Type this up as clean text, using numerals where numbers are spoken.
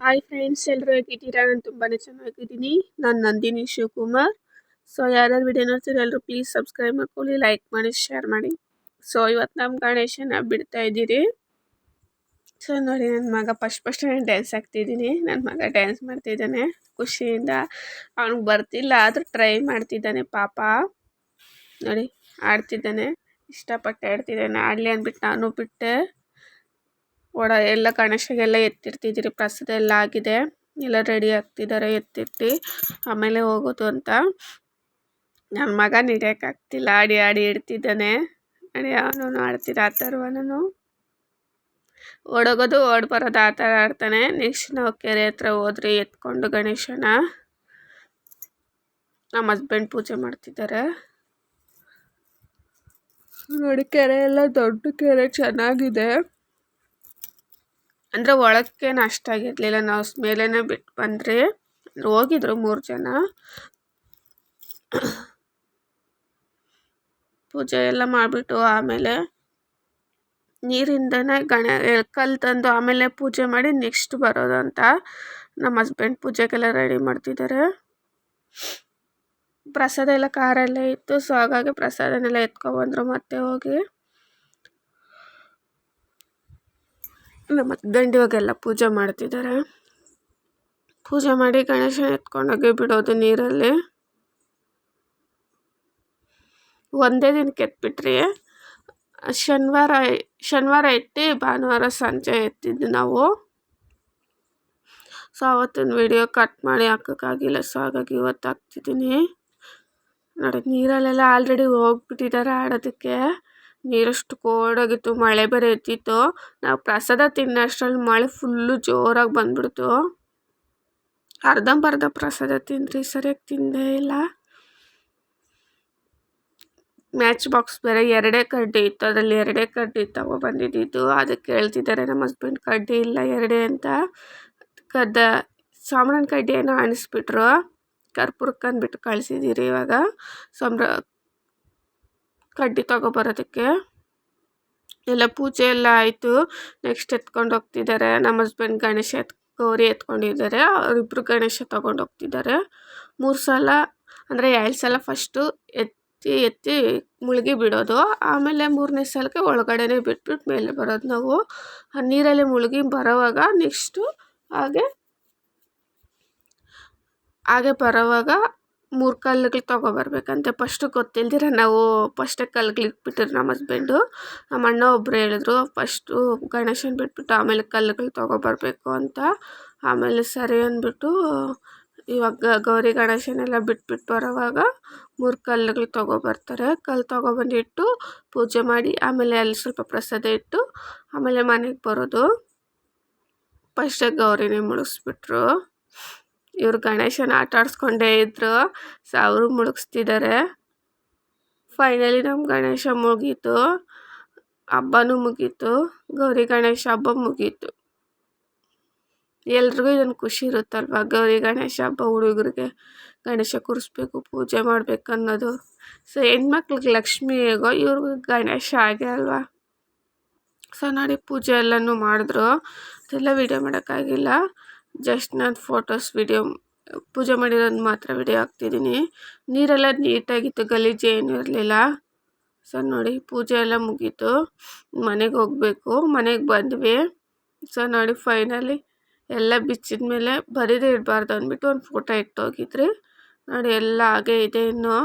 Hi friends, ಎಲ್ಲರೂ ಹೇಗಿದ್ದೀರಾ? ನಾನು ತುಂಬಾ ಚೆನ್ನಾಗಿದ್ದೀನಿ. ನಾನು ನಂದಿನಿ ಶಿವಕುಮಾರ್. ಸೊ ಯಾರ್ಯಾರು ವಿಡಿಯೋ ನೋಡ್ತೀರೋ ಎಲ್ಲರೂ ಪ್ಲೀಸ್ ಸಬ್ಸ್ಕ್ರೈಬ್ ಮಾಡ್ಕೊಳ್ಳಿ, ಲೈಕ್ ಮಾಡಿ, ಶೇರ್ ಮಾಡಿ. ಸೊ ಇವತ್ತು ನಮ್ಮ ಗಣೇಶನ ಬಿಡ್ತಾ ಇದ್ದೀರಿ. ಸೊ ನೋಡಿ, ನನ್ನ ಮಗ ಫಸ್ಟ್ ಡ್ಯಾನ್ಸ್ ಆಗ್ತಿದ್ದೀನಿ. ನನ್ನ ಮಗ ಡ್ಯಾನ್ಸ್ ಮಾಡ್ತಿದ್ದಾನೆ ಖುಷಿಯಿಂದ. ಅವ್ನಿಗೆ ಬರ್ತಿಲ್ಲ ಆದರೂ ಟ್ರೈ ಮಾಡ್ತಿದ್ದಾನೆ ಪಾಪ. ನೋಡಿ ಆಡ್ತಿದ್ದಾನೆ, ಇಷ್ಟಪಟ್ಟು ಆಡ್ತಿದ್ದಾನೆ. ಆಡಲಿ ಅಂದ್ಬಿಟ್ಟು ನಾನು ಬಿಟ್ಟೆ. ಎಲ್ಲ ಗಣೇಶಗೆಲ್ಲ ಎತ್ತಿರ್ತಿದ್ದೀರಿ. ಪ್ರಸಾದ ಎಲ್ಲ ಆಗಿದೆ, ಎಲ್ಲ ರೆಡಿ ಆಗ್ತಿದ್ದಾರೆ ಎತ್ತಿಟ್ಟು ಆಮೇಲೆ ಹೋಗೋದು ಅಂತ. ನನ್ನ ಮಗ ನಡೆಯೋಕ್ಕಾಗ್ತಿಲ್ಲ, ಆಡಿ ಆಡಿ ಇಡ್ತಿದ್ದಾನೆ. ನೋಡಿ ಅವನು ಆಡ್ತಿದ್ದ ಆ ಥರವನು ಓಡೋಗೋದು ಓಡ್ ಬರೋದು ಆ ಥರ ಆಡ್ತಾನೆ. ನೆಕ್ಸ್ಟ್ ನಾವು ಕೆರೆ ಹತ್ರ ಹೋದ್ರಿ ಎತ್ಕೊಂಡು ಗಣೇಶನ. ನಮ್ಮ ಹಸ್ಬೆಂಡ್ ಪೂಜೆ ಮಾಡ್ತಿದ್ದಾರೆ. ನೋಡಿ ಕೆರೆ ಎಲ್ಲ ದೊಡ್ಡ ಕೆರೆ, ಚೆನ್ನಾಗಿದೆ. ಅಂದರೆ ಒಳಕ್ಕೇನು ಅಷ್ಟಾಗಿರಲಿಲ್ಲ, ನಾವು ಮೇಲೇ ಬಿಟ್ಟು ಬಂದ್ರಿ. ಹೋಗಿದ್ರು 3 ಜನ. ಪೂಜೆ ಎಲ್ಲ ಮಾಡಿಬಿಟ್ಟು ಆಮೇಲೆ ನೀರಿಂದನೇ ಕಲ್ಲು ತಂದು ಆಮೇಲೆ ಪೂಜೆ ಮಾಡಿ ನೆಕ್ಸ್ಟ್ ಬರೋದು ಅಂತ ನಮ್ಮ ಹಸ್ಬೆಂಡ್ ಪೂಜೆಗೆಲ್ಲ ರೆಡಿ ಮಾಡ್ತಿದ್ದಾರೆ. ಪ್ರಸಾದ ಎಲ್ಲ ಖಾರ ಎಲ್ಲ ಇತ್ತು. ಸೊ ಹಾಗಾಗಿ ಪ್ರಸಾದನೆಲ್ಲ ಎತ್ಕೊಬಂದರು. ಮತ್ತೆ ಹೋಗಿ ನಮ್ಮ ಹಸ್ಬೆಂಡ್ ಇವಾಗೆಲ್ಲ ಪೂಜೆ ಮಾಡ್ತಿದ್ದಾರೆ. ಪೂಜೆ ಮಾಡಿ ಗಣೇಶನ ಎತ್ಕೊಂಡೋಗಿ ಬಿಡೋದು ನೀರಲ್ಲಿ. ಒಂದೇ ದಿನಕ್ಕೆ ಎತ್ಬಿಟ್ರಿ. ಶನಿವಾರ ಎತ್ತಿ ಭಾನುವಾರ ಸಂಜೆ ಎತ್ತಿದ್ದು ನಾವು. ಸೊ ಅವತ್ತಿನ ವಿಡಿಯೋ ಕಟ್ ಮಾಡಿ ಹಾಕೋಕ್ಕಾಗಿಲ್ಲ. ಸೊ ಹಾಗಾಗಿ ಇವತ್ತು ಹಾಕ್ತಿದ್ದೀನಿ. ನೋಡಿ ನೀರಲ್ಲೆಲ್ಲ ಆಲ್ರೆಡಿ ಹೋಗ್ಬಿಟ್ಟಿದ್ದಾರೆ ಆಡೋದಕ್ಕೆ. ನೀರಷ್ಟು ಕೋಲ್ಡಾಗಿತ್ತು, ಮಳೆ ಬೇರೆ ಎತ್ತಿತ್ತು. ನಾವು ಪ್ರಸಾದ ತಿನ್ನೋಷ್ಟರಲ್ಲಿ ಮಳೆ ಫುಲ್ಲು ಜೋರಾಗಿ ಬಂದ್ಬಿಡ್ತು. ಅರ್ಧಂಬರ್ಧ ಪ್ರಸಾದ ತಿಂದ್ರಿ, ಸರಿಯಾಗಿ ತಿಂದೇ ಇಲ್ಲ. ಮ್ಯಾಚ್ ಬಾಕ್ಸ್ ಬೇರೆ 2 ಕಡ್ಡಿ ಇತ್ತು, ಅದರಲ್ಲಿ 2 ಕಡ್ಡಿ ತಗೊಬಂದಿದ್ದು. ಅದಕ್ಕೆ ಹೇಳ್ತಿದ್ದಾರೆ ನಮ್ಮ ಹಸ್ಬೆಂಡ್ ಕಡ್ಡಿ ಇಲ್ಲ 2 ಅಂತ. ಸಾಂಬ್ರಾಣಿ ಕಡ್ಡಿ ಏನೋ ಅಣಿಸ್ಬಿಟ್ರು, ಕರ್ಪೂರಕ್ಕೆ ಅಂದ್ಬಿಟ್ಟು ಕಳಿಸಿದ್ದೀರಿ. ಇವಾಗ ಕಡ್ಡಿ ತಗೊಬರೋದಕ್ಕೆ ಎಲ್ಲ ಪೂಜೆ ಎಲ್ಲ ಆಯಿತು. ನೆಕ್ಸ್ಟ್ ಎತ್ಕೊಂಡು ಹೋಗ್ತಿದ್ದಾರೆ ನಮ್ಮ ಹಸ್ಬೆಂಡ್. ಗೌರಿ ಎತ್ಕೊಂಡಿದ್ದಾರೆ, ಅವರಿಬ್ಬರು ಗಣೇಶ ತೊಗೊಂಡು ಹೋಗ್ತಿದ್ದಾರೆ. 3 ಸಲ ಅಂದರೆ 2 ಸಲ ಫಸ್ಟು ಎತ್ತಿ ಮುಳುಗಿ ಬಿಡೋದು. ಆಮೇಲೆ 3ನೇ ಸಲಕ್ಕೆ ಒಳಗಡೆನೇ ಬಿಟ್ಬಿಟ್ಟು ಮೇಲೆ ಬರೋದು ನಾವು. ಆ ನೀರಲ್ಲಿ ಮುಳುಗಿ ಬರೋವಾಗ ನೆಕ್ಸ್ಟು ಹಾಗೆ ಬರೋವಾಗ 3 ಕಲ್ಲುಗಳು ತೊಗೊಬರ್ಬೇಕಂತೆ. ಫಸ್ಟು ಗೊತ್ತಿಲ್ದಿರ ನಾವು ಫಸ್ಟೇ ಕಲ್ಲುಗಳು ಇಟ್ಬಿಟ್ಟಿದ್ರು ನಮ್ಮ ಹಸ್ಬೆಂಡು. ನಮ್ಮ ಅಣ್ಣ ಒಬ್ಬರು ಹೇಳಿದ್ರು ಫಸ್ಟು ಗಣೇಶನ ಬಿಟ್ಬಿಟ್ಟು ಆಮೇಲೆ ಕಲ್ಲುಗಳು ತೊಗೊಬರ್ಬೇಕು ಅಂತ. ಆಮೇಲೆ ಸರಿ ಅಂದ್ಬಿಟ್ಟು ಇವಾಗ ಗೌರಿ ಗಣೇಶನೆಲ್ಲ ಬಿಟ್ಬಿಟ್ಟು ಬರೋವಾಗ 3 ಕಲ್ಲುಗಳು ತೊಗೊಬರ್ತಾರೆ. ಕಲ್ಲು ತೊಗೊಬಂದು ಇಟ್ಟು ಪೂಜೆ ಮಾಡಿ ಆಮೇಲೆ ಅಲ್ಲಿ ಸ್ವಲ್ಪ ಪ್ರಸಾದ ಇಟ್ಟು ಆಮೇಲೆ ಮನೆಗೆ ಬರೋದು. ಫಸ್ಟೇ ಗೌರಿನೇ ಮುಳುಗಿಸ್ಬಿಟ್ರು. ಇವರು ಗಣೇಶನ ಆಟ ಆಡಿಸ್ಕೊಂಡೇ ಇದ್ದರು. ಸೊ ಅವರು ಮುಳುಗಿಸ್ತಿದ್ದಾರೆ. ಫೈನಲಿ ನಮ್ಮ ಗಣೇಶ ಮುಗೀತು, ಹಬ್ಬನೂ ಮುಗೀತು. ಗೌರಿ ಗಣೇಶ ಹಬ್ಬ ಮುಗೀತು. ಎಲ್ರಿಗೂ ಇದೊಂದು ಖುಷಿ ಇರುತ್ತಲ್ವ, ಗೌರಿ ಗಣೇಶ ಹಬ್ಬ ಹುಡುಗರಿಗೆ ಗಣೇಶ ಕೂರಿಸ್ಬೇಕು, ಪೂಜೆ ಮಾಡಬೇಕು ಅನ್ನೋದು. ಸೊ ಹೆಣ್ಮಕ್ಳಿಗೆ ಲಕ್ಷ್ಮಿ ಹೇಗೋ ಇವ್ರಿಗೂ ಗಣೇಶ ಹಾಗೆ ಅಲ್ವಾ. ಸೊ ನೋಡಿ ಪೂಜೆ ಎಲ್ಲನೂ ಮಾಡಿದ್ರು. ಅದೆಲ್ಲ ವಿಡಿಯೋ ಮಾಡೋಕ್ಕಾಗಿಲ್ಲ, ಜಸ್ಟ್ ನಾನು ಫೋಟೋಸ್ ಪೂಜೆ ಮಾಡಿರೋದು ಮಾತ್ರ ವಿಡಿಯೋ ಹಾಕ್ತಿದ್ದೀನಿ. ನೀರೆಲ್ಲ ನೀಟಾಗಿತ್ತು, ಗಲೀಜು ಏನೂ ಇರಲಿಲ್ಲ. ಸೊ ನೋಡಿ ಪೂಜೆ ಎಲ್ಲ ಮುಗೀತು, ಮನೆಗೆ ಹೋಗಬೇಕು. ಮನೆಗೆ ಬಂದ್ವಿ. ಸೊ ನೋಡಿ ಫೈನಲಿ ಎಲ್ಲ ಬಿಚ್ಚಿದ ಮೇಲೆ ಬರೀದೇ ಇಡಬಾರ್ದು ಅಂದ್ಬಿಟ್ಟು ಒಂದು ಫೋಟೋ ಇಟ್ಟೋಗಿದ್ರಿ. ನೋಡಿ ಎಲ್ಲ ಹಾಗೆ ಇದೆ. ಇನ್ನು